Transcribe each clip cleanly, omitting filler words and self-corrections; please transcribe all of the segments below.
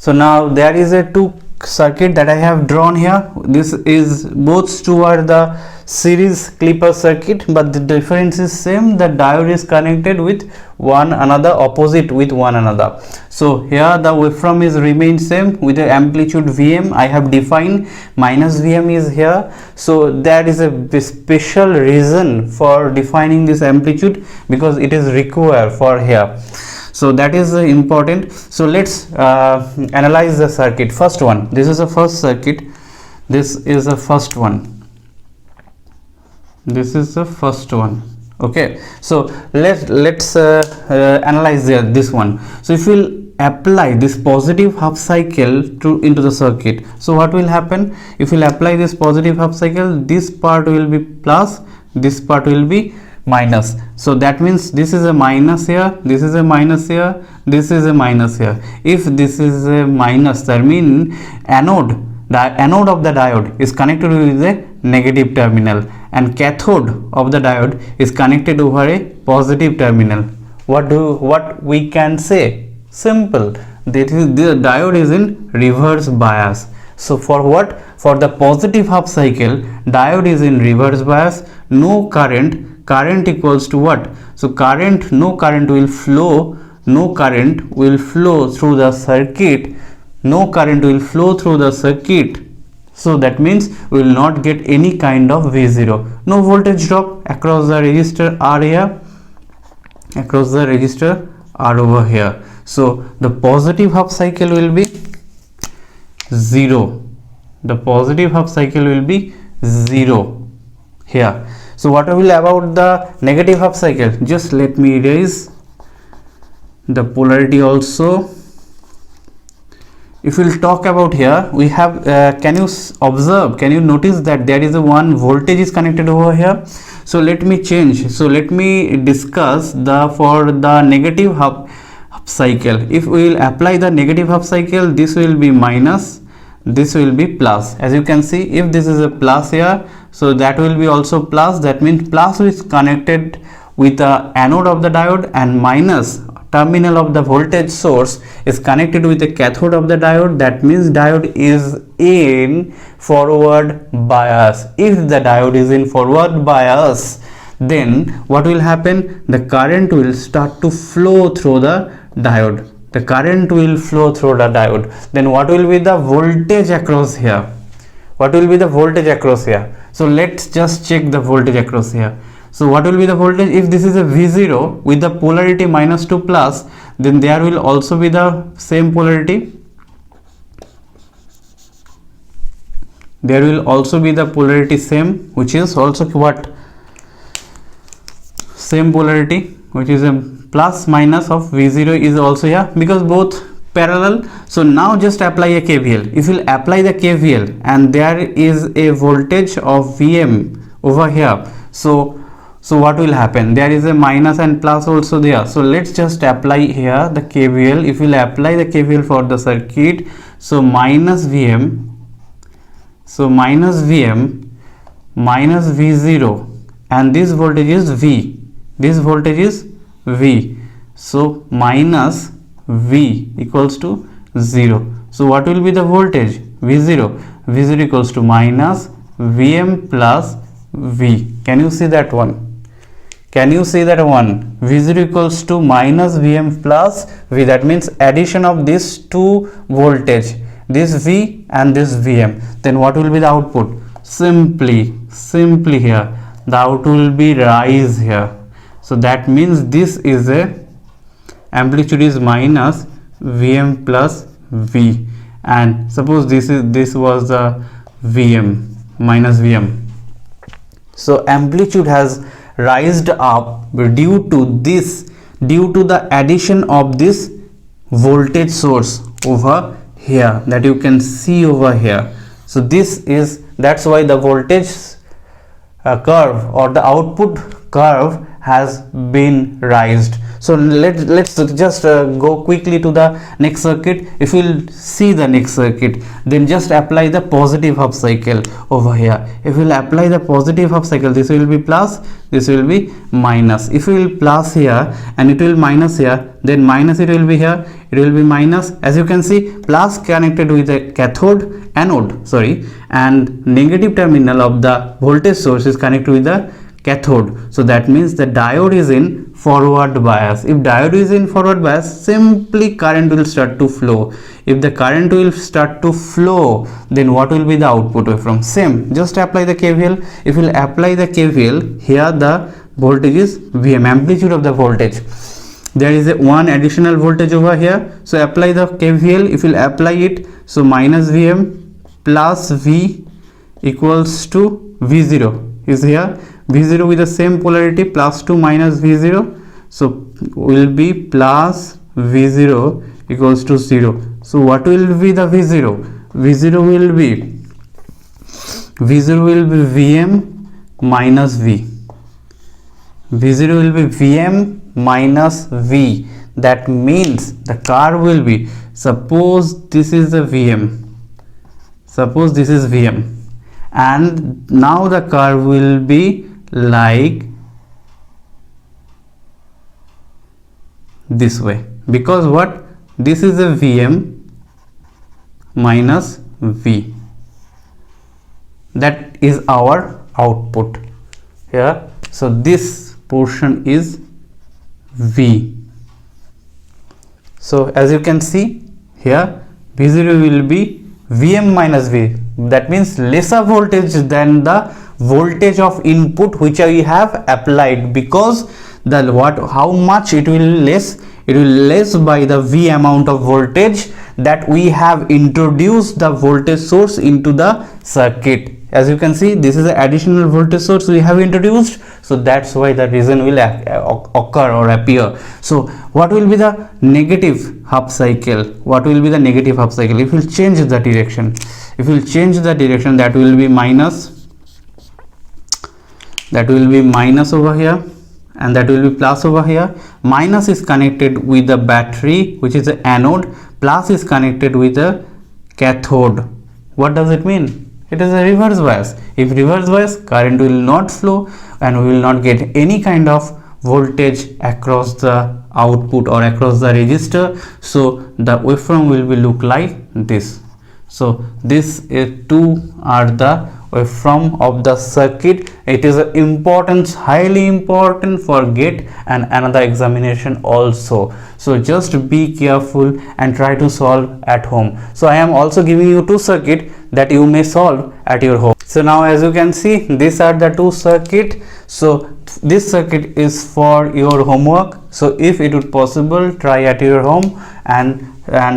So now there is a two circuit that I have drawn here. This is both two are the series clipper circuit, but the difference is same. The diode is connected with one another, opposite with one another. So here the waveform is remain same with the amplitude Vm. I have defined minus Vm is here. So there is a special reason for defining this amplitude, because it is required for here. So that is important. So let's analyze the circuit. First one, this is the first circuit, this is the first one, this is the first one. Okay, so let's analyze this one. So if we'll apply this positive half cycle into the circuit, so what will happen? If we'll apply this positive half cycle, this part will be plus, this part will be minus. So that means this is a minus here, this is a minus here, this is a minus here. If this is a minus, that means anode of the diode is connected with a negative terminal, and cathode of the diode is connected over a positive terminal. What we can say? Simple. The diode is in reverse bias. So for what? For the positive half cycle, diode is in reverse bias. No current equals to what? So no current will flow through the circuit. No current will flow through the circuit. So that means we will not get any kind of V0. No voltage drop across the resistor R here, across the resistor R over here. So the positive half cycle will be 0. The positive half cycle will be 0 here. So what will about the negative half cycle? Just let me erase the polarity also. If we'll talk about here, we have can you observe, can you notice that there is a one voltage is connected over here? So let me change. So let me discuss for the negative half cycle. If we will apply the negative half cycle, this will be minus, this will be plus. As you can see, if this is a plus here, so that will be also plus. That means plus is connected with the anode of the diode, and minus terminal of the voltage source is connected with the cathode of the diode. That means diode is in forward bias. If the diode is in forward bias, then what will happen? The current will start to flow through the diode. The current will flow through the diode. Then what will be the voltage across here? What will be the voltage across here? So let's just check the voltage across here. So what will be the voltage? If this is a V0 with the polarity minus to plus, then there will also be the same polarity. There will also be the polarity same, which is also what? Same polarity, which is a plus minus of V0 is also here, because both parallel. So now just apply a KVL. If you apply the KVL and there is a voltage of Vm over here, so what will happen? There is a minus and plus also there. So let's just apply here the KVL. If you will apply the KVL for the circuit, so minus Vm, minus V0, and this voltage is V, this voltage is V, so minus V equals to 0. So what will be the voltage? V0 equals to minus Vm plus V. Can you see that one? Can you see that one? V0 equals to minus Vm plus V. That means addition of these two voltage, this V and this Vm. Then what will be the output? Simply here, the output will be rise here. So that means this is a amplitude is minus Vm plus V, and suppose this was the Vm, minus Vm. So amplitude has rised up due to the addition of this voltage source over here that you can see over here. So that's why the voltage curve or the output curve has been raised. So let's just go quickly to the next circuit. If we'll see the next circuit, then just apply the positive half cycle over here. If we'll apply the positive half cycle, this will be plus, this will be minus. If we will plus here and it will minus here, then minus it will be here, it will be minus. As you can see, plus connected with the anode, and negative terminal of the voltage source is connected with the cathode. So that means the diode is in forward bias. If diode is in forward bias, simply current will start to flow. If the current will start to flow, then what will be the output waveform? Same, just apply the KVL. If you will apply the KVL, here the voltage is Vm, amplitude of the voltage. There is one additional voltage over here, so apply the KVL. If you will apply it, so minus Vm plus V equals to V0 is here. V0 with the same polarity, plus 2 minus V0, so will be plus V0 equals to 0. So what will be the V0? V0 will be Vm minus V. V0 will be Vm minus V. That means the curve will be, suppose this is the Vm, suppose this is Vm, and now the curve will be like this way, because what, this is a Vm minus V, that is our output here. So this portion is V. So as you can see here, V0 will be Vm minus V, that means lesser voltage than the voltage of input which we have applied, because the how much it will less, it will less by the V amount of voltage that we have introduced the voltage source into the circuit. As you can see, this is the additional voltage source we have introduced, so that's why the reason will occur or appear. So what will be the negative half cycle? What will be the negative half cycle? If you change the direction, if you change the direction, that will be minus, that will be minus over here, and that will be plus over here. Minus is connected with the battery, which is the anode, plus is connected with the cathode. What does it mean? It is a reverse bias. If reverse bias, current will not flow and we will not get any kind of voltage across the output or across the resistor. So the waveform will be look like this. So this two are the waveform of the circuit. It is important, highly important for GATE and another examination also. So just be careful and try to solve at home. So I am also giving you two circuit that you may solve at your home. So now as you can see, these are the two circuit. So this circuit is for your homework. So if it would possible, try at your home and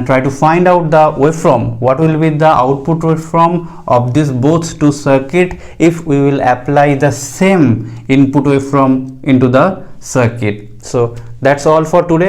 try to find out the waveform, what will be the output waveform of this both two circuit if we will apply the same input waveform into the circuit. So that's all for today.